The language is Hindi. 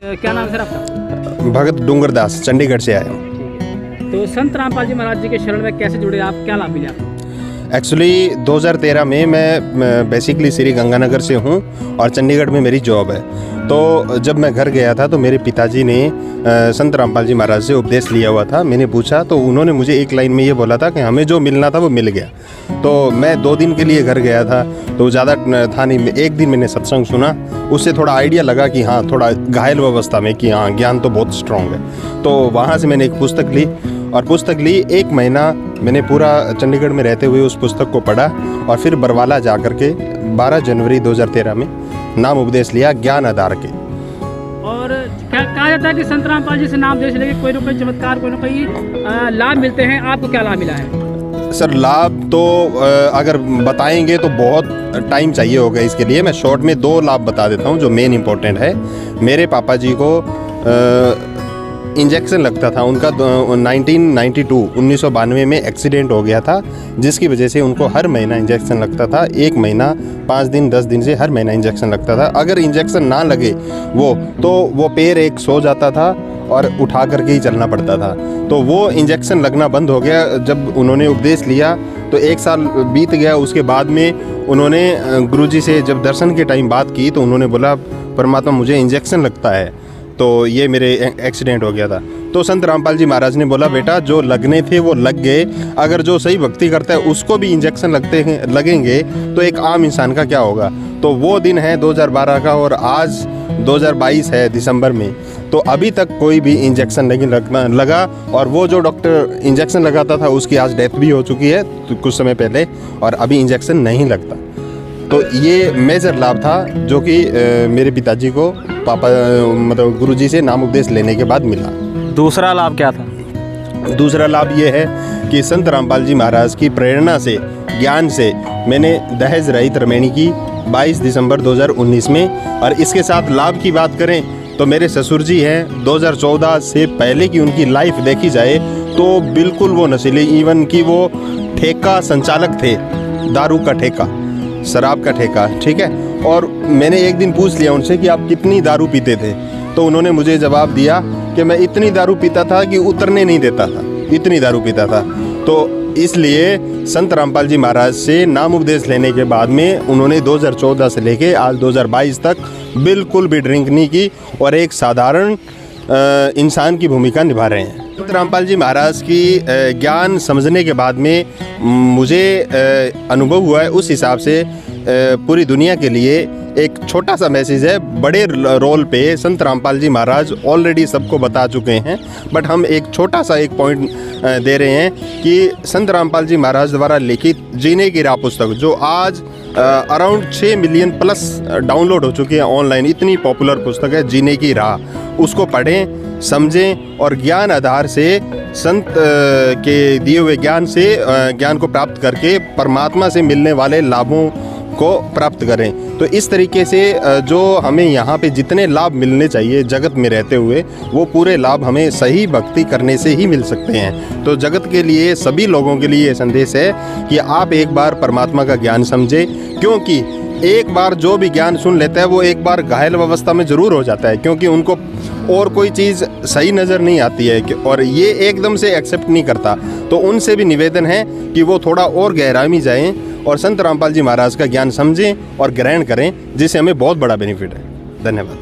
क्या नाम है सर आपका? भगत डूंगरदास, चंडीगढ़ से आया हूँ। तो संत रामपाल जी महाराज जी के शरण में कैसे जुड़े आप, क्या लाभ मिले आपको? एक्चुअली 2013 में मैं बेसिकली श्री गंगानगर से हूँ और चंडीगढ़ में मेरी जॉब है। तो जब मैं घर गया था तो मेरे पिताजी ने संत रामपाल जी महाराज से उपदेश लिया हुआ था। मैंने पूछा तो उन्होंने मुझे एक लाइन में ये बोला था कि हमें जो मिलना था वो मिल गया। तो मैं 2 दिन के लिए घर गया था तो ज़्यादा था नहीं, एक दिन मैंने सत्संग सुना, उससे थोड़ा आइडिया लगा कि हाँ थोड़ा घायल अवस्था में कि हाँ ज्ञान तो बहुत स्ट्रॉन्ग है। तो वहाँ से मैंने एक पुस्तक ली और पुस्तक ली 1 महीना मैंने पूरा चंडीगढ़ में रहते हुए उस पुस्तक को पढ़ा और फिर बरवाला जा कर के 12 जनवरी 2013 में नाम उपदेश लिया ज्ञान आधार के। और क्या कहा जाता है कि संत रामपाल जी से नाम उपदेश लेके कोई ना कोई चमत्कार, कोई ना कोई लाभ मिलते हैं, आपको क्या लाभ मिला है? सर लाभ तो अगर बताएंगे तो बहुत टाइम चाहिए होगा इसके लिए। मैं शॉर्ट में 2 लाभ बता देता हूँ जो मेन इम्पोर्टेंट है। मेरे पापा जी को इंजेक्शन लगता था, उनका 1992 में एक्सीडेंट हो गया था जिसकी वजह से उनको हर महीना इंजेक्शन लगता था। 1 महीना 5 दिन 10 दिन से हर महीना इंजेक्शन लगता था। अगर इंजेक्शन ना लगे तो वो पैर एक सो जाता था और उठा करके ही चलना पड़ता था। तो वो इंजेक्शन लगना बंद हो गया जब उन्होंने उपदेश लिया। तो 1 साल बीत गया, उसके बाद में उन्होंने गुरुजी से जब दर्शन के टाइम बात की तो उन्होंने बोला परमात्मा मुझे इंजेक्शन लगता है, तो ये मेरे एक्सीडेंट हो गया था। तो संत रामपाल जी महाराज ने बोला बेटा जो लगने थे वो लग गए, अगर जो सही भक्ति करता है उसको भी इंजेक्शन लगेंगे तो एक आम इंसान का क्या होगा। तो वो दिन है 2012 का और आज 2022 है दिसंबर में, तो अभी तक कोई भी इंजेक्शन नहीं लगा। और वो जो डॉक्टर इंजेक्शन लगाता था उसकी आज डेथ भी हो चुकी है तो कुछ समय पहले, और अभी इंजेक्शन नहीं लगता। तो ये मेजर लाभ था जो कि मेरे पिताजी को पापा मतलब गुरुजी से नाम उपदेश लेने के बाद मिला। दूसरा लाभ क्या था? दूसरा लाभ ये है कि संत रामपाल जी महाराज की प्रेरणा से, ज्ञान से मैंने दहेज रहित रमैनी की 22 दिसंबर 2019 में। और इसके साथ लाभ की बात करें तो मेरे ससुर जी हैं, 2014 से पहले की उनकी लाइफ देखी जाए तो बिल्कुल वो नशीले, इवन कि वो ठेका संचालक थे, दारू का ठेका, शराब का ठेका, ठीक है। और मैंने एक दिन पूछ लिया उनसे कि आप कितनी दारू पीते थे, तो उन्होंने मुझे जवाब दिया कि मैं इतनी दारू पीता था कि उतरने नहीं देता था, इतनी दारू पीता था। तो इसलिए संत रामपाल जी महाराज से नाम उपदेश लेने के बाद में उन्होंने 2014 से लेके आज 2022 तक बिल्कुल भी ड्रिंक नहीं की और एक साधारण इंसान की भूमिका निभा रहे हैं। संत रामपाल जी महाराज की ज्ञान समझने के बाद में मुझे अनुभव हुआ है, उस हिसाब से पूरी दुनिया के लिए एक छोटा सा मैसेज है। बड़े रोल पे संत रामपाल जी महाराज ऑलरेडी सबको बता चुके हैं, बट हम एक छोटा सा एक पॉइंट दे रहे हैं कि संत रामपाल जी महाराज द्वारा लिखित जीने की राह पुस्तक जो आज अराउंड 6 मिलियन प्लस डाउनलोड हो चुकी है ऑनलाइन, इतनी पॉपुलर पुस्तक है जीने की राह, उसको पढ़ें, समझें और ज्ञान आधार से संत के दिए हुए ज्ञान से ज्ञान को प्राप्त करके परमात्मा से मिलने वाले लाभों को प्राप्त करें। तो इस तरीके से जो हमें यहाँ पे जितने लाभ मिलने चाहिए जगत में रहते हुए, वो पूरे लाभ हमें सही भक्ति करने से ही मिल सकते हैं। तो जगत के लिए, सभी लोगों के लिए ये संदेश है कि आप एक बार परमात्मा का ज्ञान समझें, क्योंकि एक बार जो भी ज्ञान सुन लेता है वो एक बार घायल अवस्था में ज़रूर हो जाता है, क्योंकि उनको और कोई चीज़ सही नज़र नहीं आती है और ये एकदम से एक्सेप्ट नहीं करता। तो उनसे भी निवेदन है कि वो थोड़ा और गहराई में जाएं और संत रामपाल जी महाराज का ज्ञान समझें और ग्रहण करें, जिससे हमें बहुत बड़ा बेनिफिट है। धन्यवाद।